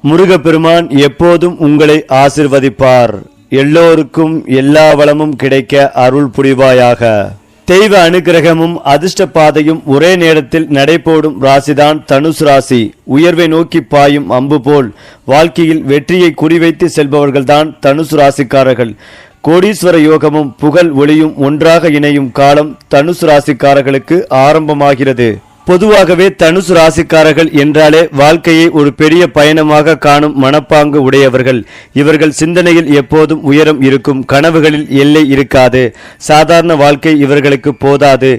முருகப்பெருமான் எப்போதும் உங்களை ஆசிர்வதிப்பார். எல்லோருக்கும் எல்லா வளமும் கிடைக்க அருள் புரிவாயாக. தெய்வ அனுகிரகமும் அதிர்ஷ்ட பாதையும் ஒரே நேரத்தில் நடைபோடும் ராசிதான் தனுசு ராசி. உயர்வை நோக்கி பாயும் அம்பு போல் வாழ்க்கையில் வெற்றியை குறிவைத்து செல்பவர்கள்தான் தனுசு ராசிக்காரர்கள். கோடீஸ்வர யோகமும் புகழ் ஒளியும் ஒன்றாக இணையும் காலம் தனுசு ராசிக்காரர்களுக்கு ஆரம்பமாகிறது. பொதுவாகவே தனுசு ராசிக்காரர்கள் என்றாலே வாழ்க்கையை ஒரு பெரிய பயணமாக காணும் மனப்பாங்கு உடையவர்கள். இவர்கள் சிந்தனையில் எப்போதும் உயரம் இருக்கும். கனவுகளில் எல்லை இருக்காது. சாதாரண வாழ்க்கை இவர்களுக்கு போதாது.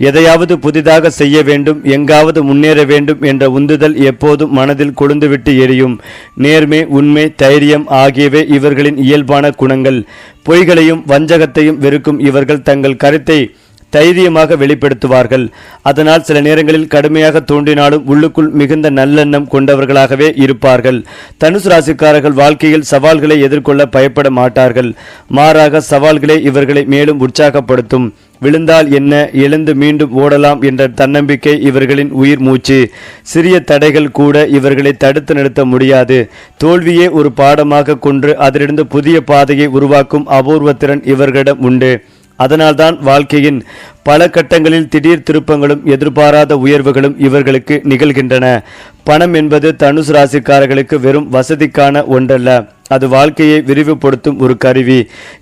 எதையாவது புதிதாக செய்ய வேண்டும், எங்காவது முன்னேற வேண்டும் என்ற உந்துதல் எப்போதும் மனதில் கொழுந்துவிட்டு எரியும். நேர்மை, உண்மை, தைரியம் ஆகியவை இவர்களின் இயல்பான குணங்கள். பொய்களையும் வஞ்சகத்தையும் வெறுக்கும் இவர்கள் தங்கள் கருத்தை தைரியமாக வெளிப்படுத்துவார்கள். அதனால் சில நேரங்களில் கடுமையாக தோன்றினாலும் உள்ளுக்குள் மிகுந்த நல்லெண்ணம் கொண்டவர்களாகவே இருப்பார்கள். தனுசு ராசிக்காரர்கள் வாழ்க்கையில் சவால்களை எதிர்கொள்ள பயப்பட மாட்டார்கள். மாறாக சவால்களே இவர்களை மேலும் உற்சாகப்படுத்தும். விழுந்தால் என்ன, எழுந்து மீண்டும் ஓடலாம் என்ற தன்னம்பிக்கை இவர்களின் உயிர் மூச்சு. சிறிய தடைகள் கூட இவர்களை தடுத்து நிறுத்த முடியாது. தோல்வியே ஒரு பாடமாக கொண்டு அதிலிருந்து புதிய பாதையை உருவாக்கும் அபூர்வ திறன் இவர்களிடம் உண்டு. அதனால்தான் வாழ்க்கையின் பல கட்டங்களில் திடீர் திருப்பங்களும் எதிர்பாராத உயர்வுகளும் இவர்களுக்கு நிகழ்கின்றன. பணம் என்பது தனுசு ராசிக்காரர்களுக்கு வெறும் வசதிக்கான ஒன்றல்ல, அது வாழ்க்கையை விரிவுபடுத்தும் ஒரு கருவி.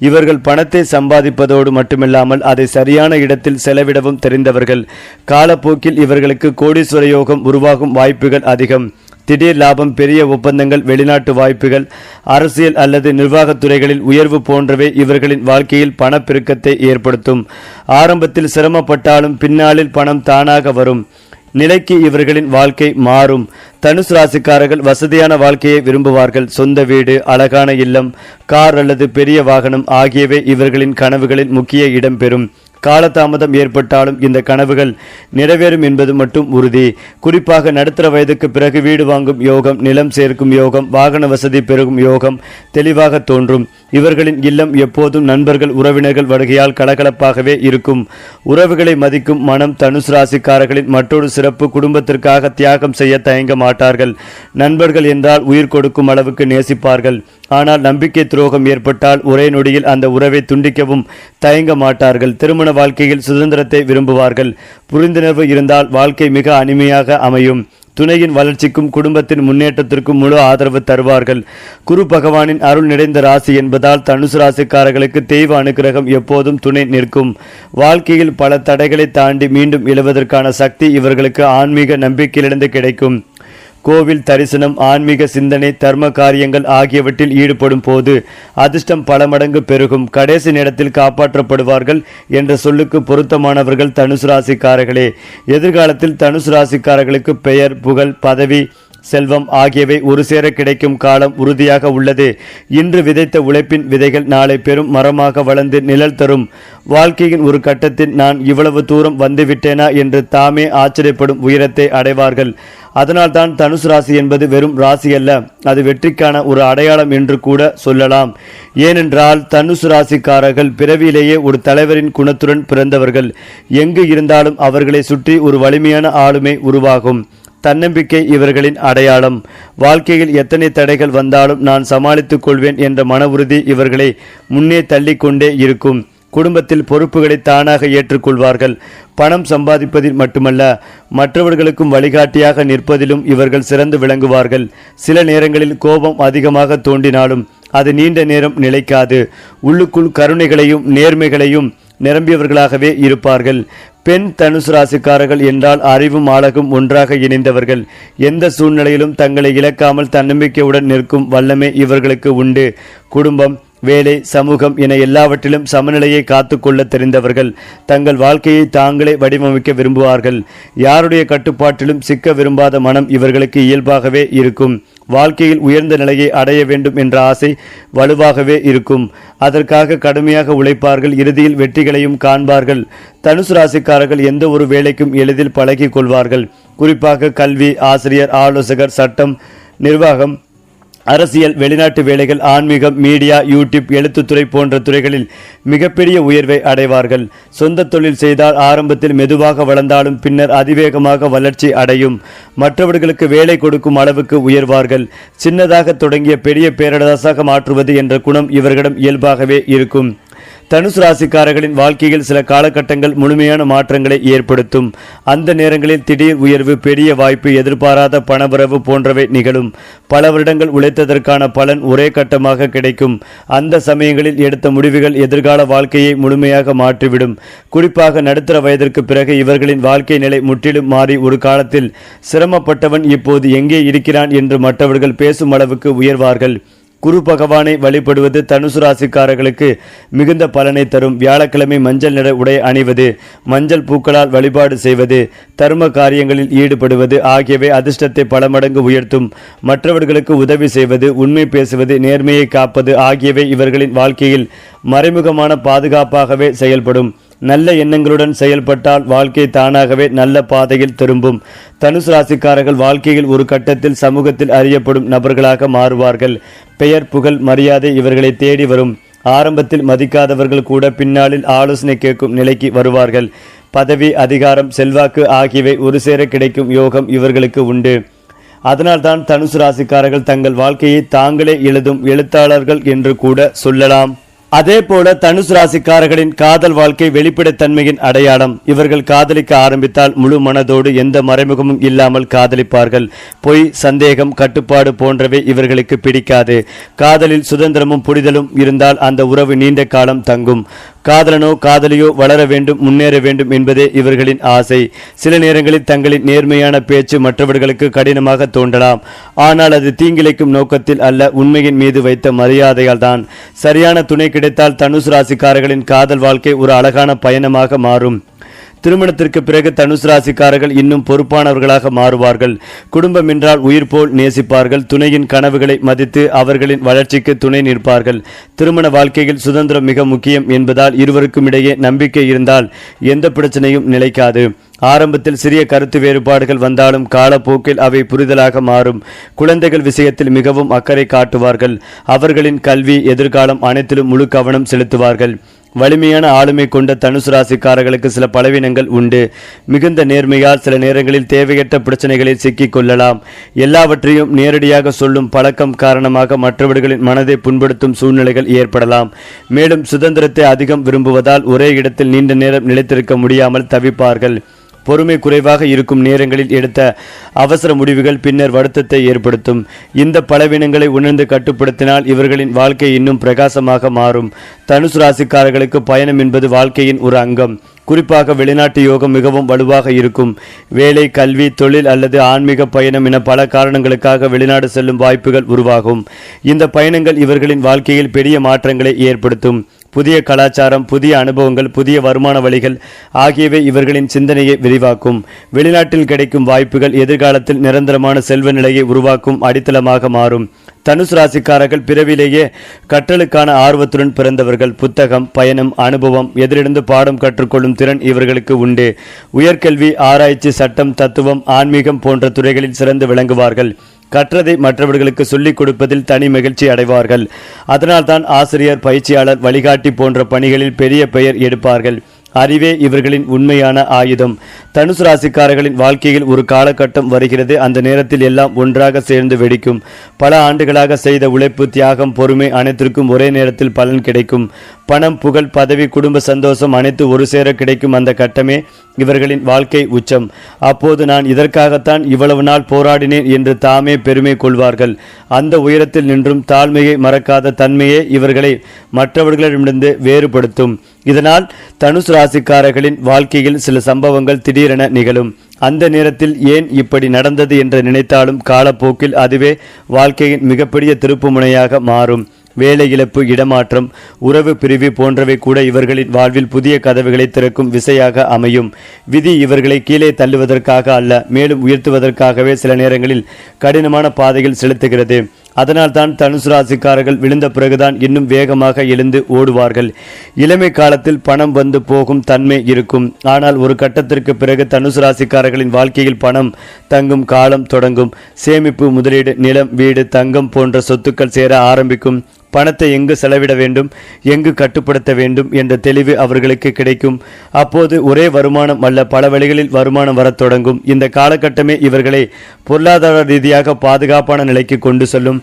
இவர்கள் பணத்தை சம்பாதிப்பதோடு மட்டுமில்லாமல் அதை சரியான இடத்தில் செலவிடவும் தெரிந்தவர்கள். காலப்போக்கில் இவர்களுக்கு கோடீஸ்வர யோகம் உருவாகும் வாய்ப்புகள் அதிகம். திடீர் லாபம், பெரிய ஒப்பந்தங்கள், வெளிநாட்டு வாய்ப்புகள், அரசியல் அல்லது நிர்வாகத்துறைகளில் உயர்வு போன்றவை இவர்களின் வாழ்க்கையில் பணப்பெருக்கத்தை ஏற்படுத்தும். ஆரம்பத்தில் சிரமப்பட்டாலும் பின்னாளில் பணம் தானாக வரும் நிலைக்கு இவர்களின் வாழ்க்கை மாறும். தனுசு ராசிக்காரர்கள் வசதியான வாழ்க்கையை விரும்புவார்கள். சொந்த வீடு, அழகான இல்லம், கார் அல்லது பெரிய வாகனம் ஆகியவை இவர்களின் கனவுகளில் முக்கிய இடம் பெறும். காலதாமதம் ஏற்பட்டாலும் இந்த கனவுகள் நிறைவேறும் என்பது மட்டும் உறுதி. குறிப்பாக நடுத்தர வயதுக்கு பிறகு வீடு வாங்கும் யோகம், நிலம் சேர்க்கும் யோகம், வாகன வசதி பெருகும் யோகம் தெளிவாக தோன்றும். இவர்களின் இல்லம் எப்போதும் நண்பர்கள், உறவினர்கள் வருகையால் கலகலப்பாகவே இருக்கும். உறவுகளை மதிக்கும் மனம் தனுசு ராசிக்காரர்களின் மற்றொரு சிறப்பு. குடும்பத்திற்காக தியாகம் செய்ய தயங்க மாட்டார்கள். நண்பர்கள் என்றால் உயிர் கொடுக்கும் அளவுக்கு நேசிப்பார்கள். ஆனால் நம்பிக்கை துரோகம் ஏற்பட்டால் ஒரே நொடியில் அந்த உறவை துண்டிக்கவும் தயங்க மாட்டார்கள். திருமண வாழ்க்கையில் சுதந்திரத்தை விரும்புவார்கள். புரிந்துணர்வு இருந்தால் வாழ்க்கை மிக அனிமையாக அமையும். துணையின் வளர்ச்சிக்கும் குடும்பத்தின் முன்னேற்றத்திற்கும் முழு ஆதரவு தருவார்கள். குரு பகவானின் அருள் நிறைந்த ராசி என்பதால் தனுசு ராசிக்காரர்களுக்கு தெய்வ அனுகிரகம் எப்போதும் துணை நிற்கும். வாழ்க்கையில் பல தடைகளை தாண்டி மீண்டும் எழுவதற்கான சக்தி இவர்களுக்கு ஆன்மீக நம்பிக்கையிலிருந்து கிடைக்கும். கோவில் தரிசனம், ஆன்மீக சிந்தனை, தர்ம காரியங்கள் ஆகியவற்றில் ஈடுபடும் போது அதிர்ஷ்டம் பல மடங்கு பெருகும். கடைசி நேரத்தில் காப்பாற்றப்படுவார்கள் என்ற சொல்லுக்கு பொருத்தமானவர்கள் தனுசு ராசிக்காரர்களே. எதிர்காலத்தில் தனுசு ராசிக்காரர்களுக்கு பெயர், புகழ், பதவி, செல்வம் ஆகியவை ஒரு சேர கிடைக்கும் காலம் உறுதியாக உள்ளது. இன்று விதைத்த உழைப்பின் விதைகள் நாளை பெரும் மரமாக வளர்ந்து நிழல் தரும். வாழ்க்கையின் ஒரு கட்டத்தில் நான் இவ்வளவு தூரம் வந்துவிட்டேனா என்று தாமே ஆச்சரியப்படும் உயரத்தை அடைவார்கள். அதனால்தான் தனுசு ராசி என்பது வெறும் ராசி அல்ல, அது வெற்றிக்கான ஒரு அடையாளம் என்று கூட சொல்லலாம். ஏனென்றால் தனுசு ராசிக்காரர்கள் பிறவியிலேயே ஒரு தலைவரின் குணத்துடன் பிறந்தவர்கள். எங்கு இருந்தாலும் அவர்களை சுற்றி ஒரு வலிமையான ஆளுமை உருவாகும். தன்னம்பிக்கை இவர்களின் அடையாளம். வாழ்க்கையில் எத்தனை தடைகள் வந்தாலும் நான் சமாளித்துக் கொள்வேன் என்ற மன உறுதி இவர்களை முன்னே தள்ளிக்கொண்டே இருக்கும். குடும்பத்தில் பொறுப்புகளை தானாக ஏற்றுக்கொள்வார்கள். பணம் சம்பாதிப்பதில் மட்டுமல்ல, மற்றவர்களுக்கும் வழிகாட்டியாக நிற்பதிலும் இவர்கள் சிறந்து விளங்குவார்கள். சில நேரங்களில் கோபம் அதிகமாக தோன்றினாலும் அது நீண்ட நேரம் நிலைக்காது. உள்ளுக்குள் கருணைகளையும் நேர்மைகளையும் நிரம்பியவர்களாகவே இருப்பார்கள். பெண் தனுசு ராசிக்காரர்கள் என்றால் அறிவும் அழகும் ஒன்றாக இணைந்தவர்கள். எந்த சூழ்நிலையிலும் தங்களை இழக்காமல் தன்னம்பிக்கையுடன் நிற்கும் வல்லமை இவர்களுக்கு உண்டு. குடும்பம், வேலை, சமூகம் என எல்லாவற்றிலும் சமநிலையை காத்து கொள்ள தெரிந்தவர்கள். தங்கள் வாழ்க்கையை தாங்களே வடிவமைக்க விரும்புவார்கள். யாருடைய கட்டுப்பாட்டிலும் சிக்க விரும்பாத மனம் இவர்களுக்கு இயல்பாகவே இருக்கும். வாழ்க்கையில் உயர்ந்த நிலையை அடைய வேண்டும் என்ற ஆசை வலுவாகவே இருக்கும். அதற்காக கடுமையாக உழைப்பார்கள். இறுதியில் வெற்றிகளையும் காண்பார்கள். தனுசு ராசிக்காரர்கள் எந்த ஒரு வேலைக்கும் எளிதில் பழகி கொள்வார்கள். குறிப்பாக கல்வி, ஆசிரியர், ஆலோசகர், சட்டம், நிர்வாகம் அரசியல், வெளிநாட்டு வேலைகள், ஆன்மீகம், மீடியா, யூடியூப், எழுத்துத்துறை போன்ற துறைகளில் மிகப்பெரிய உயர்வை அடைவார்கள். சொந்த தொழில் செய்தால் ஆரம்பத்தில் மெதுவாக வளர்ந்தாலும் பின்னர் அதிவேகமாக வளர்ச்சி அடையும். மற்றவர்களுக்கு வேலை கொடுக்கும் அளவுக்கு உயர்வார்கள். சின்னதாக தொடங்கிய பெரிய பேரரசாக மாற்றுவது என்ற குணம் இவர்களிடம் இயல்பாகவே இருக்கும். தனுசு ராசிக்காரர்களின் வாழ்க்கையில் சில காலகட்டங்கள் முழுமையான மாற்றங்களை ஏற்படுத்தும். அந்த நேரங்களில் திடீர் உயர்வு, பெரிய வாய்ப்பு, எதிர்பாராத பணவரவு போன்றவை நிகழும். பல வருடங்கள் உழைத்ததற்கான பலன் ஒரே கட்டமாக கிடைக்கும். அந்த சமயங்களில் எடுத்த முடிவுகள் எதிர்கால வாழ்க்கையை முழுமையாக மாற்றிவிடும். குறிப்பாக நடுத்தர வயதிற்கு பிறகு இவர்களின் வாழ்க்கை நிலை முற்றிலும் மாறி ஒரு காலத்தில் சிரமப்பட்டவன் இப்போது எங்கே இருக்கிறான் என்று மற்றவர்கள் பேசும் அளவுக்கு உயர்வார்கள். குரு பகவானை வழிபடுவது தனுசு ராசிக்காரர்களுக்கு மிகுந்த பலனை தரும். வியாழக்கிழமை மஞ்சள் நிற உடை அணிவது, மஞ்சள் பூக்களால் வழிபாடு செய்வது, தர்ம காரியங்களில் ஈடுபடுவது ஆகியவை அதிர்ஷ்டத்தை பல மடங்கு உயர்த்தும். மற்றவர்களுக்கு உதவி செய்வது, உண்மை பேசுவது, நேர்மையை காப்பது ஆகியவை இவர்களின் வாழ்க்கையில் மறைமுகமான பாதுகாப்பாகவே செயல்படும். நல்ல எண்ணங்களுடன் செயல்பட்டால் வாழ்க்கை தானாகவே நல்ல பாதையில் திரும்பும். தனுசு ராசிக்காரர்கள் வாழ்க்கையில் ஒரு கட்டத்தில் சமூகத்தில் அறியப்படும் நபர்களாக மாறுவார்கள். பெயர், புகழ், மரியாதை இவர்களை தேடி வரும். ஆரம்பத்தில் மதிக்காதவர்கள் கூட பின்னாளில் ஆலோசனை கேட்கும் நிலைக்கு வருவார்கள். பதவி, அதிகாரம், செல்வாக்கு ஆகியவை ஒரு சேர கிடைக்கும் யோகம் இவர்களுக்கு உண்டு. அதனால்தான் தனுசு ராசிக்காரர்கள் தங்கள் வாழ்க்கையை தாங்களே எழுதும் எழுத்தாளர்கள் என்று கூட சொல்லலாம். அதே போல தனுசு ராசிக்காரர்களின் காதல் வாழ்க்கை வெளிப்படைத்தன்மையின் அடையாளம். இவர்கள் காதலிக்க ஆரம்பித்தால் முழு மனதோடு எந்த மறைமுகமும் இல்லாமல் காதலிப்பார்கள். பொய், சந்தேகம், கட்டுப்பாடு போன்றவை இவர்களுக்கு பிடிக்காது. காதலில் சுதந்திரமும் புரிதலும் இருந்தால் அந்த உறவு நீண்ட காலம் தங்கும். காதலனோ காதலியோ வளர வேண்டும், முன்னேற வேண்டும் என்பதே இவர்களின் ஆசை. சில நேரங்களில் தங்களின் நேர்மையான பேச்சு மற்றவர்களுக்கு கடினமாக தோன்றலாம். ஆனால் அது தீங்கிழைக்கும் நோக்கத்தில் அல்ல, உண்மையின் மீது வைத்த மரியாதையால் தான். சரியான துணை கிடைத்தால் தனுசு ராசிக்காரர்களின் காதல் வாழ்க்கை ஒரு அழகான பயணமாக மாறும். திருமணத்திற்கு பிறகு தனுசு ராசிக்காரர்கள் இன்னும் பொறுப்பானவர்களாக மாறுவார்கள். குடும்பம் என்றால் உயிர் போல் நேசிப்பார்கள். துணையின் கனவுகளை மதித்து அவர்களின் வளர்ச்சிக்கு துணை நிற்பார்கள். திருமண வாழ்க்கையில் சுதந்திரம் மிக முக்கியம் என்பதால் இருவருக்கும் இடையே நம்பிக்கை இருந்தால் எந்த பிரச்சனையும் நிலைக்காது. ஆரம்பத்தில் சிறிய கருத்து வேறுபாடுகள் வந்தாலும் காலப்போக்கில் அவை புரிதலாக மாறும். குழந்தைகள் விஷயத்தில் மிகவும் அக்கறை காட்டுவார்கள். அவர்களின் கல்வி, எதிர்காலம் அனைத்திலும் முழு கவனம் செலுத்துவார்கள். வலிமையான ஆளுமை கொண்ட தனுசு ராசிக்காரர்களுக்கு சில பலவீனங்கள் உண்டு. மிகுந்த நேர்மையால் சில நேரங்களில் தேவையற்ற பிரச்சனைகளில் சிக்கிக் கொள்ளலாம். எல்லாவற்றையும் நேரடியாக சொல்லும் பழக்கம் காரணமாக மற்றவர்களின் மனதை புண்படுத்தும் சூழ்நிலைகள் ஏற்படலாம். மேலும் சுதந்திரத்தை அதிகம் விரும்புவதால் ஒரே இடத்தில் நீண்ட நேரம் நிலைத்திருக்க முடியாமல் தவிப்பார்கள். பொறுமை குறைவாக இருக்கும் நேரங்களில் எடுத்த அவசர முடிவுகள் பின்னர் வருத்தத்தை ஏற்படுத்தும். இந்த பலவீனங்களை உணர்ந்து கட்டுப்படுத்தினால் இவர்களின் வாழ்க்கை இன்னும் பிரகாசமாக மாறும். தனுசு ராசிக்காரர்களுக்கு பயணம் என்பது வாழ்க்கையின் ஒரு அங்கம். குறிப்பாக வெளிநாட்டு யோகம் மிகவும் வலுவாக இருக்கும். வேலை, கல்வி, தொழில் அல்லது ஆன்மீக பயணம் என பல காரணங்களுக்காக வெளிநாடு செல்லும் வாய்ப்புகள் உருவாகும். இந்த பயணங்கள் இவர்களின் வாழ்க்கையில் பெரிய மாற்றங்களை ஏற்படுத்தும். புதிய கலாச்சாரம், புதிய அனுபவங்கள், புதிய வருமான வழிகள் ஆகியவை இவர்களின் சிந்தனையை விரிவாக்கும். வெளிநாட்டில் கிடைக்கும் வாய்ப்புகள் எதிர்காலத்தில் நிரந்தரமான செல்வ நிலையை உருவாக்கும் அடித்தளமாக மாறும். தனுசு ராசிக்காரர்கள் பிறவிலேயே கற்றலுக்கான ஆர்வத்துடன் பிறந்தவர்கள். புத்தகம், பயணம், அனுபவம், எதிரிருந்து பாடம் கற்றுக்கொள்ளும் திறன் இவர்களுக்கு உண்டு. உயர்கல்வி, ஆராய்ச்சி, சட்டம், தத்துவம், ஆன்மீகம் போன்ற துறைகளில் சிறந்து விளங்குவார்கள். கற்றதை மற்றவர்களுக்கு சொல்லிக் கொடுப்பதில் தனி மகிழ்ச்சி அடைவார்கள். அதனால்தான் ஆசிரியர், பயிற்சியாளர், வழிகாட்டி போன்ற பணிகளில் பெரிய பெயர் எடுப்பார்கள். அறிவே இவர்களின் உண்மையான ஆயுதம். தனுசு ராசிக்காரர்களின் வாழ்க்கையில் ஒரு காலகட்டம் வருகிறது. அந்த நேரத்தில் எல்லாம் ஒன்றாக சேர்ந்து வெடிக்கும். பல ஆண்டுகளாக செய்த உழைப்பு, தியாகம், பொறுமை அனைத்திற்கும் ஒரே நேரத்தில் பலன் கிடைக்கும். பணம், புகழ், பதவி, குடும்ப சந்தோஷம் அனைத்து ஒரு சேர கிடைக்கும். அந்த கட்டமே இவர்களின் வாழ்க்கை உச்சம். அப்போது நான் இதற்காகத்தான் இவ்வளவு நாள் போராடினேன் என்று தாமே பெருமை கொள்வார்கள். அந்த உயரத்தில் நின்றும் தாழ்மையை மறக்காத தன்மையே இவர்களை மற்றவர்களிடமிருந்து வேறுபடுத்தும். இதனால் தனுசு ராசிக்காரர்களின் வாழ்க்கையில் சில சம்பவங்கள் திடீரென நிகழும். அந்த நேரத்தில் ஏன் இப்படி நடந்தது என்று நினைத்தாலும் காலப்போக்கில் அதுவே வாழ்க்கையின் மிகப்பெரிய திருப்பு முனையாக மாறும். வேலை இழப்பு, இடமாற்றம், உறவு பிரிவு போன்றவை கூட இவர்களின் வாழ்வில் புதிய கதவுகளை திறக்கும் விசையாக அமையும். விதி இவர்களை கீழே தள்ளுவதற்காக அல்ல, மேலும் உயர்த்துவதற்காகவே சில நேரங்களில் கடினமான பாதையில் செலுத்துகிறது. அதனால் தான் தனுசு ராசிக்காரர்கள் விழுந்த பிறகுதான் இன்னும் வேகமாக எழுந்து ஓடுவார்கள். இளமை காலத்தில் பணம் வந்து போகும் தன்மை இருக்கும். ஆனால் ஒரு கட்டத்திற்கு பிறகு தனுசு ராசிக்காரர்களின் வாழ்க்கையில் பணம் தங்கும் காலம் தொடங்கும். சேமிப்பு, முதலீடு, நிலம், வீடு, தங்கம் போன்ற சொத்துக்கள் சேர ஆரம்பிக்கும். பணத்தை எங்கு செலவிட வேண்டும், எங்கு கட்டுப்படுத்த வேண்டும் என்ற தெளிவு அவர்களுக்கு கிடைக்கும். அப்போது ஒரே வருமானம் அல்ல, பல வழிகளில் வருமானம் வரத் தொடங்கும். இந்த காலகட்டமே இவர்களை பொருளாதார ரீதியாக பாதுகாப்பான நிலைக்கு கொண்டு செல்லும்.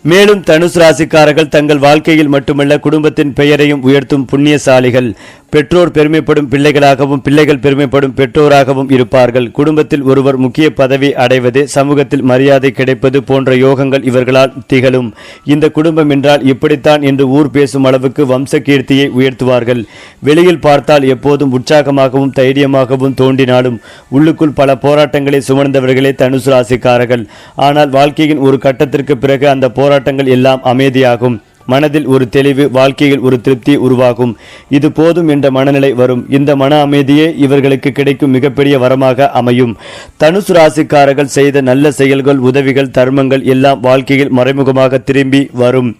மேலும் தனுசு ராசிக்காரர்கள் தங்கள் வாழ்க்கையில் மட்டுமல்ல குடும்பத்தின் பெயரையும் உயர்த்தும் புண்ணியசாலிகள். பெற்றோர் பெருமைப்படும் பிள்ளைகளாகவும் பிள்ளைகள் பெருமைப்படும் பெற்றோராகவும் இருப்பார்கள். குடும்பத்தில் ஒருவர் முக்கிய பதவி அடைவது, சமூகத்தில் மரியாதை கிடைப்பது போன்ற யோகங்கள் இவர்களால் திகழும். இந்த குடும்பம் என்றால் இப்படித்தான் என்று ஊர் பேசும் அளவுக்கு வம்ச கீர்த்தியை உயர்த்துவார்கள். வெளியில் பார்த்தால் எப்போதும் உற்சாகமாகவும் தைரியமாகவும் தோன்றினாலும் உள்ளுக்குள் பல போராட்டங்களை சுமந்தவர்களே தனுசு ராசிக்காரர்கள். ஆனால் வாழ்க்கையின் ஒரு கட்டத்திற்கு பிறகு அந்த போராட்டங்கள் எல்லாம் அமைதியாகும். மனதில் ஒரு தெளிவு, வாழ்க்கையில் ஒரு திருப்தி உருவாகும். இது போதும் என்ற மனநிலை வரும். இந்த மன அமைதியே இவர்களுக்கு கிடைக்கும் மிகப்பெரிய வரமாக அமையும். தனுசு ராசிக்காரர்கள் செய்த நல்ல செயல்கள், உதவிகள், தர்மங்கள் எல்லாம் வாழ்க்கையில் மறைமுகமாக திரும்பி வரும்.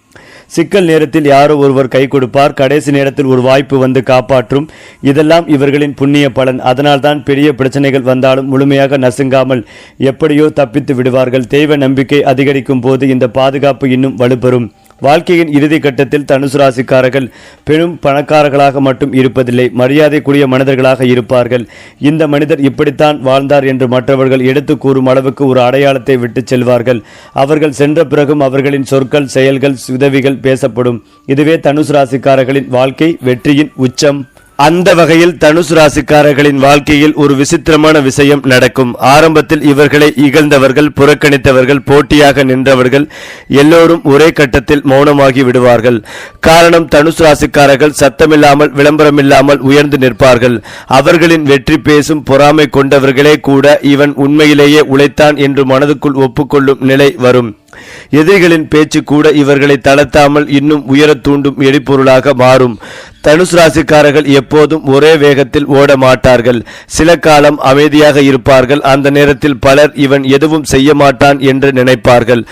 சிக்கல் நேரத்தில் யாரோ ஒருவர் கை கொடுப்பார். கடைசி நேரத்தில் ஒரு வாய்ப்பு வந்து காப்பாற்றும். இதெல்லாம் இவர்களின் புண்ணிய பலன். அதனால்தான் பெரிய பிரச்சனைகள் வந்தாலும் முழுமையாக நசுங்காமல் எப்படியோ தப்பித்து விடுவார்கள். தெய்வ நம்பிக்கை அதிகரிக்கும் போது இந்த பாதுகாப்பு இன்னும் வலுப்பெறும். வாழ்க்கையின் இறுதி கட்டத்தில் தனுசு ராசிக்காரர்கள் பெரும் பணக்காரர்களாக மட்டும் இருப்பதில்லை, மரியாதைக்குரிய மனிதர்களாக இருப்பார்கள். இந்த மனிதர் இப்படித்தான் வாழ்ந்தார் என்று மற்றவர்கள் எடுத்து கூறும் அளவுக்கு ஒரு அடையாளத்தை விட்டு செல்வார்கள். அவர்கள் சென்ற பிறகும் அவர்களின் சொற்கள், செயல்கள், உதவிகள் பேசப்படும். இதுவே தனுசு ராசிக்காரர்களின் வாழ்க்கை வெற்றியின் உச்சம். அந்த வகையில் தனுசு ராசிக்காரர்களின் வாழ்க்கையில் ஒரு விசித்திரமான விஷயம் நடக்கும். ஆரம்பத்தில் இவர்களை இகழ்ந்தவர்கள், புறக்கணித்தவர்கள், போட்டியாக நின்றவர்கள் எல்லோரும் ஒரே கட்டத்தில் மௌனமாகி விடுவார்கள். காரணம், தனுசு ராசிக்காரர்கள் சத்தமில்லாமல், விளம்பரமில்லாமல் உயர்ந்து நிற்பார்கள். அவர்களின் வெற்றி பேசும் பொறாமை கொண்டவர்களே கூட இவன் உண்மையிலேயே உழைத்தான் என்று மனதுக்குள் ஒப்புக்கொள்ளும் நிலை வரும். எதிரிகளின் பேச்சு கூட இவர்களை தளர்த்தாமல் இன்னும் உயர தூண்டும் எரிபொருளாக மாறும். தனுசு ராசிக்காரர்கள் எப்போதும் ஒரே வேகத்தில் ஓட மாட்டார்கள். சில காலம் அமைதியாக இருப்பார்கள். அந்த நேரத்தில் பலர் இவன் எதுவும் செய்ய மாட்டான் என்று நினைப்பார்கள்.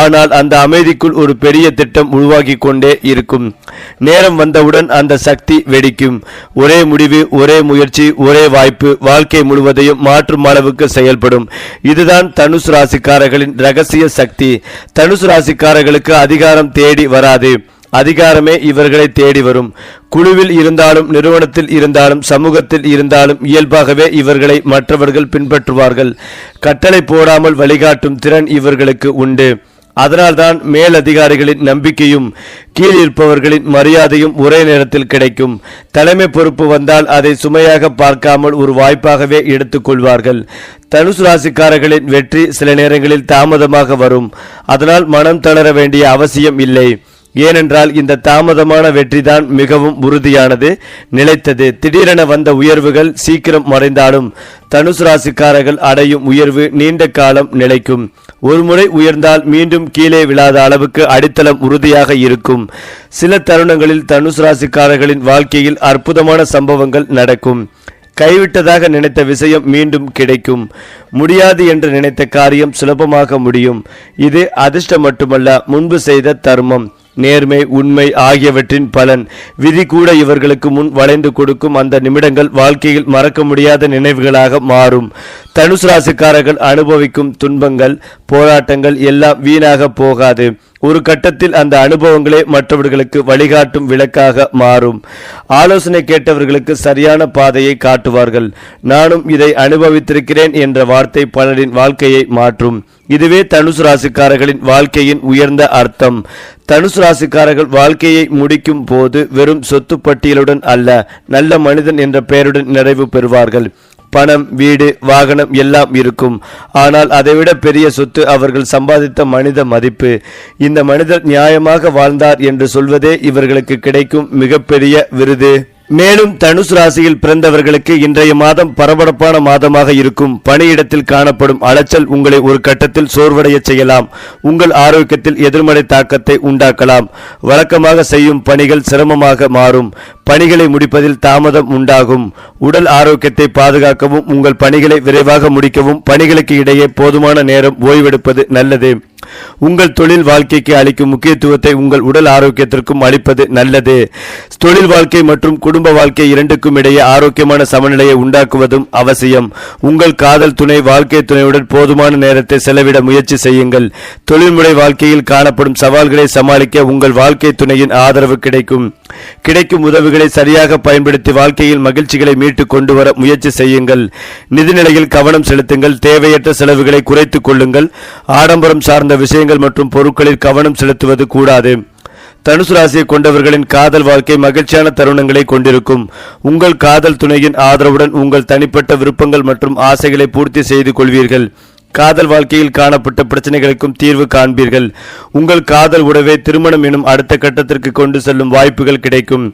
ஆனால் அந்த அமைதிக்குள் ஒரு பெரிய திட்டம் உருவாகி கொண்டே இருக்கும். நேரம் வந்தவுடன் அந்த சக்தி வெடிக்கும். ஒரே முடிவு, ஒரே முயற்சி, ஒரே வாய்ப்பு வாழ்க்கை முழுவதையும் மாற்றும் அளவுக்கு செயல்படும். இதுதான் தனுசு ராசிக்காரர்களின் ரகசிய சக்தி. தனுசு ராசிக்காரர்களுக்கு அதிகாரம் தேடி வராது, அதிகாரமே இவர்களை தேடி வரும். குழுவில் இருந்தாலும், நிறுவனத்தில் இருந்தாலும், சமூகத்தில் இருந்தாலும் இயல்பாகவே இவர்களை மற்றவர்கள் பின்பற்றுவார்கள். கட்டளை போடாமல் வழிகாட்டும் திறன் இவர்களுக்கு உண்டு. அதனால்தான் மேலதிகாரிகளின் நம்பிக்கையும் கீழிருப்பவர்களின் மரியாதையும் ஒரே நேரத்தில் கிடைக்கும். தலைமை பொறுப்பு வந்தால் அதை சுமையாக பார்க்காமல் ஒரு வாய்ப்பாகவே எடுத்துக்கொள்வார்கள். தனுசு ராசிக்காரர்களின் வெற்றி சில நேரங்களில் தாமதமாக வரும். அதனால் மனம் தளர வேண்டிய அவசியம் இல்லை. ஏனென்றால் இந்த தாமதமான வெற்றிதான் மிகவும் உறுதியானது, நிலைத்தது. திடீரென வந்த உயர்வுகள் சீக்கிரம் மறைந்தாலும் தனுசு ராசிக்காரர்கள் அடையும் உயர்வு நீண்ட காலம் நிலைக்கும். ஒருமுறை உயர்ந்தால் மீண்டும் கீழே விழாத அளவுக்கு அடித்தளம் உறுதியாக இருக்கும். சில தருணங்களில் தனுசு ராசிக்காரர்களின் வாழ்க்கையில் அற்புதமான சம்பவங்கள் நடக்கும். கைவிட்டதாக நினைத்த விஷயம் மீண்டும் கிடைக்கும். முடியாது என்று நினைத்த காரியம் சுலபமாக முடியும். இது அதிர்ஷ்டம் மட்டுமல்ல, முன்பு செய்த தர்மம், நேர்மை, உண்மை ஆகியவற்றின் பலன். விதி கூட இவர்களுக்கு முன் வளைந்து கொடுக்கும். அந்த நிமிடங்கள் வாழ்க்கையில் மறக்க முடியாத நினைவுகளாக மாறும். தனுசு ராசிக்காரர்கள் அனுபவிக்கும் துன்பங்கள், போராட்டங்கள் எல்லாம் வீணாக போகாது. ஒரு கட்டத்தில் அந்த அனுபவங்களே மற்றவர்களுக்கு வழிகாட்டும் விளக்காக மாறும். ஆலோசனை கேட்டவர்களுக்கு சரியான பாதையை காட்டுவார்கள். நானும் இதை அனுபவித்திருக்கிறேன் என்ற வார்த்தை பலரின் வாழ்க்கையை மாற்றும். இதுவே தனுசு ராசிக்காரர்களின் வாழ்க்கையின் உயர்ந்த அர்த்தம். தனுசு ராசிக்காரர்கள் வாழ்க்கையை முடிக்கும் போது வெறும் சொத்து பட்டியலுடன் அல்ல, நல்ல மனிதன் என்ற பெயருடன் நிறைவு பெறுவார்கள். பணம், வீடு, வாகனம் எல்லாம் இருக்கும். ஆனால் அதைவிட பெரிய சொத்து அவர்கள் சம்பாதித்த மனித மதிப்பு. இந்த மனிதர் நியாயமாக வாழ்ந்தார் என்று சொல்வதே இவர்களுக்கு கிடைக்கும் மிகப்பெரிய விருது. மேலும் தனுசு ராசியில் பிறந்தவர்களுக்கு இன்றைய மாதம் பரபரப்பான மாதமாக இருக்கும். பணியிடத்தில் காணப்படும் அலைச்சல் உங்களை ஒரு கட்டத்தில் சோர்வடைய செய்யலாம். உங்கள் ஆரோக்கியத்தில் எதிர்மறை தாக்கத்தை உண்டாக்கலாம். வழக்கமாக செய்யும் பணிகள் சிரமமாக மாறும். பணிகளை முடிப்பதில் தாமதம் உண்டாகும். உடல் ஆரோக்கியத்தை பாதுகாக்கவும், உங்கள் பணிகளை விரைவாக முடிக்கவும் பணிகளுக்கு இடையே போதுமான நேரம் ஓய்வெடுப்பது நல்லது. உங்கள் தொழில் வாழ்க்கைக்கு அளிக்கும் முக்கியத்துவத்தை உங்கள் உடல் ஆரோக்கியத்திற்கும் அளிப்பது நல்லது. தொழில் வாழ்க்கை மற்றும் குடும்ப வாழ்க்கை இரண்டுக்கும் இடையே ஆரோக்கியமான சமநிலையை உண்டாக்குவதும் அவசியம். உங்கள் காதல் துணை வாழ்க்கை துணையுடன் போதுமான நேரத்தை செலவிட முயற்சி செய்யுங்கள். தொழில்முறை வாழ்க்கையில் காணப்படும் சவால்களை சமாளிக்க உங்கள் வாழ்க்கை துணையின் ஆதரவு கிடைக்கும் உதவிகளை சரியாக பயன்படுத்தி வாழ்க்கையில் மகிழ்ச்சிகளை மீட்டு கொண்டு வர முயற்சி செய்யுங்கள். நிதிநிலையில் கவனம் செலுத்துங்கள். தேவையற்ற செலவுகளை குறைத்துக் கொள்ளுங்கள். ஆடம்பரம் சார்ந்த விஷயங்கள் மற்றும் பொருட்களில் கவனம் செலுத்துவது கூடாது. தனுசு ராசியை கொண்டவர்களின் காதல் வாழ்க்கை மகிழ்ச்சியான தருணங்களை கொண்டிருக்கும். உங்கள் காதல் துணையின் ஆதரவுடன் உங்கள் தனிப்பட்ட விருப்பங்கள் மற்றும் ஆசைகளை பூர்த்தி செய்து கொள்வீர்கள். காதல் வாழ்க்கையில் காணப்பட்ட பிரச்சனைகளுக்கும் தீர்வு காண்பீர்கள். உங்கள் காதல் உறவை திருமணம் எனும் அடுத்த கட்டத்திற்கு கொண்டு செல்லும் வாய்ப்புகள் கிடைக்கும்.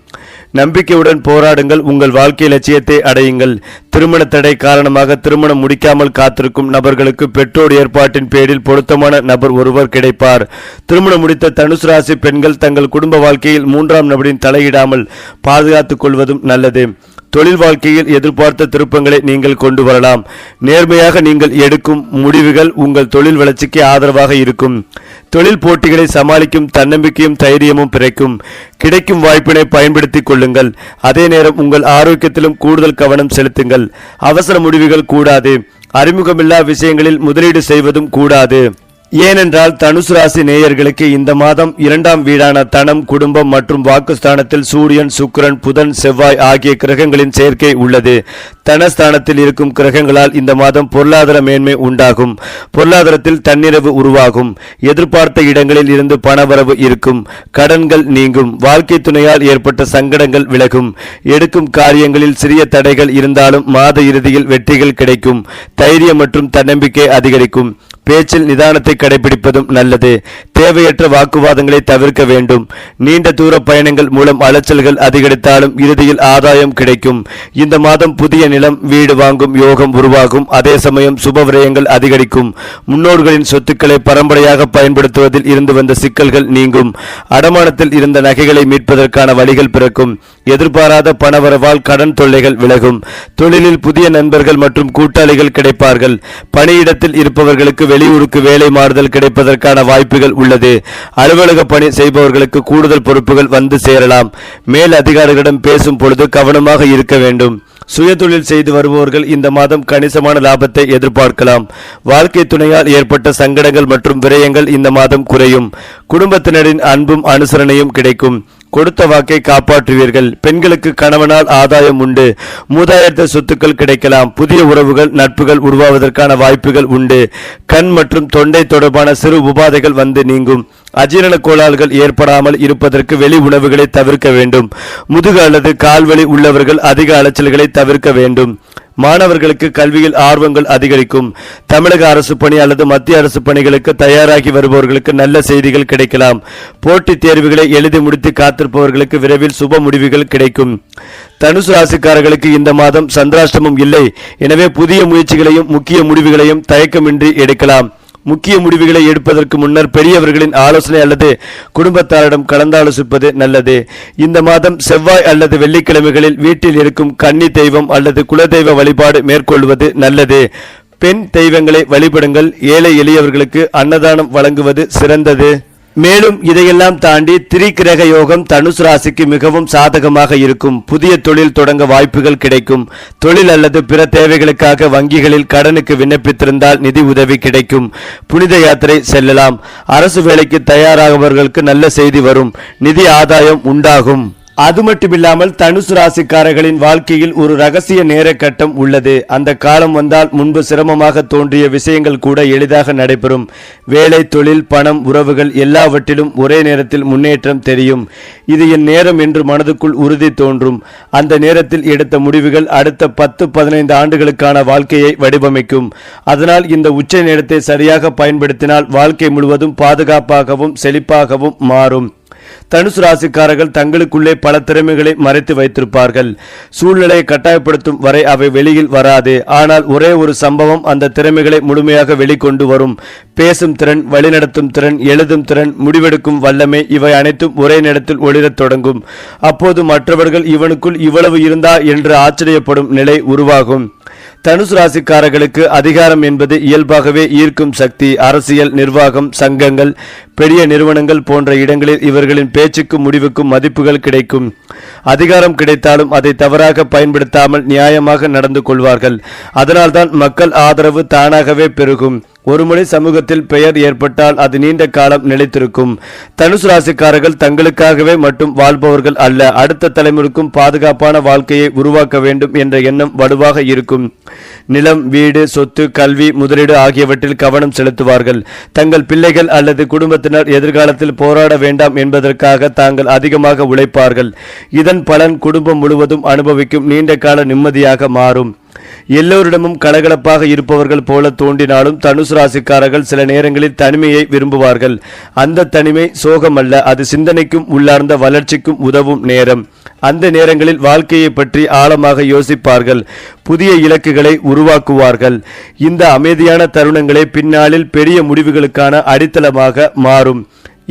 நம்பிக்கையுடன் போராடுங்கள். உங்கள் வாழ்க்கை லட்சியத்தை அடையுங்கள். திருமண தடை காரணமாக திருமணம் முடிக்காமல் காத்திருக்கும் நபர்களுக்கு பெற்றோர் ஏற்பாட்டின் பேரில் பொருத்தமான நபர் ஒருவர் கிடைப்பார். திருமணம் முடித்த தனுசு ராசி பெண்கள் தங்கள் குடும்ப வாழ்க்கையில் மூன்றாம் நபரின் தலையிடாமல் பாதுகாத்துக் கொள்வதும் நல்லது. தொழில் வாழ்க்கையில் எதிர்பார்த்த திருப்பங்களை நீங்கள் கொண்டு வரலாம். நேர்மையாக நீங்கள் எடுக்கும் முடிவுகள் உங்கள் தொழில் வளர்ச்சிக்கு ஆதரவாக இருக்கும். தொழில் போட்டிகளை சமாளிக்கும் தன்னம்பிக்கையும் தைரியமும் கிடைக்கும் வாய்ப்பினை பயன்படுத்திக் கொள்ளுங்கள். அதே நேரம் உங்கள் ஆரோக்கியத்திலும் கூடுதல் கவனம் செலுத்துங்கள். அவசர முடிவுகள் கூடாது. அறிமுகமில்லா விஷயங்களில் முதலீடு செய்வதும் கூடாது. ஏனென்றால் தனுசு ராசி நேயர்களுக்கு இந்த மாதம் 2ஆம் வீடான தனம், குடும்பம் மற்றும் வாக்குஸ்தானத்தில் சூரியன், சுக்கிரன், புதன், செவ்வாய் ஆகிய கிரகங்களின் சேர்க்கை உள்ளது. தனஸ்தானத்தில் இருக்கும் கிரகங்களால் இந்த மாதம் பொருளாதார மேன்மை உண்டாகும். பொருளாதாரத்தில் தன்னிறைவு உருவாகும். எதிர்பார்த்த இடங்களில் இருந்து பணவரவு இருக்கும். கடன்கள் நீங்கும். வாழ்க்கை துணையால் ஏற்பட்ட சங்கடங்கள் விலகும். எடுக்கும் காரியங்களில் சிறிய தடைகள் இருந்தாலும் மாத இறுதியில் வெற்றிகள் கிடைக்கும். தைரியம் மற்றும் தன்னம்பிக்கை அதிகரிக்கும். பேச்சில் நிதானத்தை கடைபிடிப்பதும் நல்லது. தேவையற்ற வாக்குவாதங்களை தவிர்க்க வேண்டும். நீண்ட தூர பயணங்கள் மூலம் அலைச்சல்கள் அதிகரித்தாலும் இறுதியில் ஆதாயம் கிடைக்கும். இந்த மாதம் புதிய நிலம், வீடு வாங்கும் யோகம் உருவாகும். அதே சமயம் சுப விரயங்கள் அதிகரிக்கும். முன்னோர்களின் சொத்துக்களை பரம்பரையாக பயன்படுத்துவதில் இருந்து வந்த சிக்கல்கள் நீங்கும். அடமானத்தில் இருந்த நகைகளை மீட்பதற்கான வழிகள் பிறக்கும். எதிர்பாராத பணவரவால் கடன் தொல்லைகள் விலகும். தொழிலில் புதிய நண்பர்கள் மற்றும் கூட்டாளிகள் கிடைப்பார்கள். பணியிடத்தில் இருப்பவர்களுக்கு வெளியூருக்கு வேலை மாறுதல் கிடைப்பதற்கான வாய்ப்புகள் உள்ளது. அலுவலக பணி செய்பவர்களுக்கு கூடுதல் பொறுப்புகள் வந்து சேரலாம். மேல் அதிகாரிகளிடம் பேசும் பொழுது கவனமாக இருக்க வேண்டும். சுயதொழில் செய்து வருபவர்கள் இந்த மாதம் கணிசமான லாபத்தை எதிர்பார்க்கலாம். வாழ்க்கை துணையால் ஏற்பட்ட சங்கடங்கள் மற்றும் விரயங்கள் இந்த மாதம் குறையும். குடும்பத்தினரின் அன்பும் அனுசரணையும் கிடைக்கும். கொடுத்த வாக்கை காப்பாற்றுவீர்கள். பெண்களுக்கு கணவனால் ஆதாயம் உண்டு. மூதாதையர் சொத்துக்கள் கிடைக்கலாம். புதிய உறவுகள், நட்புகள் உருவாவதற்கான வாய்ப்புகள் உண்டு. கண் மற்றும் தொண்டை தொடர்பான சிறு உபாதைகள் வந்து நீங்கும். அஜீரண கோளாறுகள் ஏற்படாமல் இருப்பதற்கு வெளி உணவுகளை தவிர்க்க வேண்டும். முதுகு அல்லது கால்வலி உள்ளவர்கள் அதிக அலைச்சல்களை தவிர்க்க வேண்டும். மாணவர்களுக்கு கல்வியில் ஆர்வங்கள் அதிகரிக்கும். தமிழக அரசு பணி அல்லது மத்திய அரசு பணிகளுக்கு தயாராகி வருபவர்களுக்கு நல்ல செய்திகள் கிடைக்கலாம். போட்டித் தேர்வுகளை எழுதி முடித்து காத்திருப்பவர்களுக்கு விரைவில் சுப முடிவுகள் கிடைக்கும். தனுசு ராசிக்காரர்களுக்கு இந்த மாதம் சந்திராஷ்டமம் இல்லை. எனவே புதிய முயற்சிகளையும் முக்கிய முடிவுகளையும் தயக்கமின்றி எடுக்கலாம். முக்கிய முடிவுகளை எடுப்பதற்கு முன்னர் பெரியவர்களின் ஆலோசனை அல்லது குடும்பத்தாரிடம் கலந்தாலோசிப்பது நல்லது. இந்த மாதம் செவ்வாய் அல்லது வெள்ளிக்கிழமைகளில் வீட்டில் இருக்கும் கன்னி தெய்வம் அல்லது குலதெய்வ வழிபாடு மேற்கொள்வது நல்லது. பெண் தெய்வங்களை வழிபடுங்கள். ஏழை எளியவர்களுக்கு அன்னதானம் வழங்குவது சிறந்தது. மேலும் இதையெல்லாம் தாண்டி திரிகிரக யோகம் தனுசு ராசிக்கு மிகவும் சாதகமாக இருக்கும். புதிய தொழில் தொடங்க வாய்ப்புகள் கிடைக்கும். தொழில் அல்லது பிற தேவைகளுக்காக வங்கிகளில் கடனுக்கு விண்ணப்பித்திருந்தால் நிதி உதவி கிடைக்கும். புனித யாத்திரை செல்லலாம். அரசு வேலைக்கு தயாராகவர்களுக்கு நல்ல செய்தி வரும். நிதி ஆதாயம் உண்டாகும். அது மட்டுமில்லாமல் தனுசு ராசிக்காரர்களின் வாழ்க்கையில் ஒரு ரகசிய நேர கட்டம் உள்ளது. அந்த காலம் வந்தால் முன்பு சிரமமாக தோன்றிய விஷயங்கள் கூட எளிதாக நடைபெறும். வேலை, தொழில், பணம், உறவுகள் எல்லாவற்றிலும் ஒரே நேரத்தில் முன்னேற்றம் தெரியும். இது என் நேரம் என்று மனதுக்குள் உறுதி தோன்றும். அந்த நேரத்தில் எடுத்த முடிவுகள் அடுத்த 10-15 ஆண்டுகளுக்கான வாழ்க்கையை வடிவமைக்கும். அதனால் இந்த உச்ச நேரத்தை சரியாக பயன்படுத்தினால் வாழ்க்கை முழுவதும் பாதுகாப்பாகவும் செழிப்பாகவும் மாறும். தனுசு ராசிக்காரர்கள் தங்களுக்குள்ளே பல திறமைகளை மறைத்து வைத்திருப்பார்கள். சூழ்நிலையை கட்டாயப்படுத்தும் வரை அவை வெளியில் வராது. ஆனால் ஒரே ஒரு சம்பவம் அந்த திறமைகளை முழுமையாக வெளிக்கொண்டு வரும். பேசும் திறன், வழிநடத்தும் திறன், எழுதும் திறன், முடிவெடுக்கும் வல்லமை, இவை அனைத்தும் ஒரே நேரத்தில் ஒளிரத் தொடங்கும். அப்போது மற்றவர்கள் இவனுக்குள் இவ்வளவு இருந்தா என்று ஆச்சரியப்படும் நிலை உருவாகும். தனுசு ராசிக்காரர்களுக்கு அதிகாரம் என்பது இயல்பாகவே ஈர்க்கும் சக்தி. அரசியல், நிர்வாகம், சங்கங்கள், பெரிய நிறுவனங்கள் போன்ற இடங்களில் இவர்களின் பேச்சுக்கும் முடிவுக்கும் மதிப்புகள் கிடைக்கும். அதிகாரம் கிடைத்தாலும் அதை தவறாக பயன்படுத்தாமல் நியாயமாக நடந்து கொள்வார்கள். அதனால்தான் மக்கள் ஆதரவு தானாகவே பெருகும். ஒருமுறை சமூகத்தில் பெயர் ஏற்பட்டால் அது நீண்ட காலம் நிலைத்திருக்கும். தனுசு ராசிக்காரர்கள் தங்களுக்காகவே மட்டும் வாழ்பவர்கள் அல்ல. அடுத்த தலைமுறைக்கும் பாதுகாப்பான வாழ்க்கையை உருவாக்க வேண்டும் என்ற எண்ணம் வலுவாக இருக்கும். நிலம், வீடு, சொத்து, கல்வி, முதலீடு ஆகியவற்றில் கவனம் செலுத்துவார்கள். தங்கள் பிள்ளைகள் அல்லது குடும்பத்தினர் எதிர்காலத்தில் போராட வேண்டாம் என்பதற்காக தாங்கள் அதிகமாக உழைப்பார்கள். இதன் பலன் குடும்பம் முழுவதும் அனுபவிக்கும் நீண்ட கால நிம்மதியாக மாறும். எல்லோரிடமும் கலகலப்பாக இருப்பவர்கள் போல தோன்றினாலும் தனுசு ராசிக்காரர்கள் சில நேரங்களில் தனிமையை விரும்புவார்கள். அந்த தனிமை சோகமல்ல, அது சிந்தனைக்கும் உள்ளார்ந்த வளர்ச்சிக்கும் உதவும் நேரம். அந்த நேரங்களில் வாழ்க்கையை பற்றி ஆழமாக யோசிப்பார்கள், புதிய இலக்குகளை உருவாக்குவார்கள். இந்த அமைதியான தருணங்களே பின்னாளில் பெரிய முடிவுகளுக்கான அடித்தளமாக மாறும்.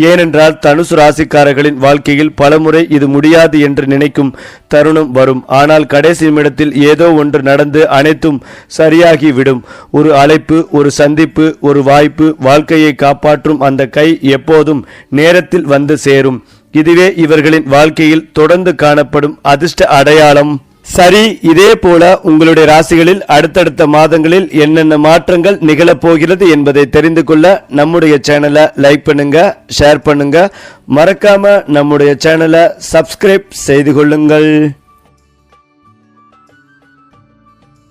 ஏனென்றால் தனுசு ராசிக்காரர்களின் வாழ்க்கையில் பலமுறை இது முடியாது என்று நினைக்கும் தருணம் வரும். ஆனால் கடைசி நிமிடத்தில் ஏதோ ஒன்று நடந்து அனைத்தும் சரியாகிவிடும். ஒரு அழைப்பு, ஒரு சந்திப்பு, ஒரு வாய்ப்பு, வாழ்க்கையை காப்பாற்றும் அந்த கை எப்போதும் நேரத்தில் வந்து சேரும். இதுவே இவர்களின் வாழ்க்கையில் தொடர்ந்து காணப்படும் அதிர்ஷ்ட அடையாளம். சரி, இதே போல உங்களுடைய ராசிகளில் அடுத்தடுத்த மாதங்களில் என்னென்ன மாற்றங்கள் நிகழப்போகிறது என்பதை தெரிந்து கொள்ள நம்முடைய சேனலை லைக் பண்ணுங்க, ஷேர் பண்ணுங்க, மறக்காம நம்முடைய சேனலை சப்ஸ்கிரைப் செய்து கொள்ளுங்கள்.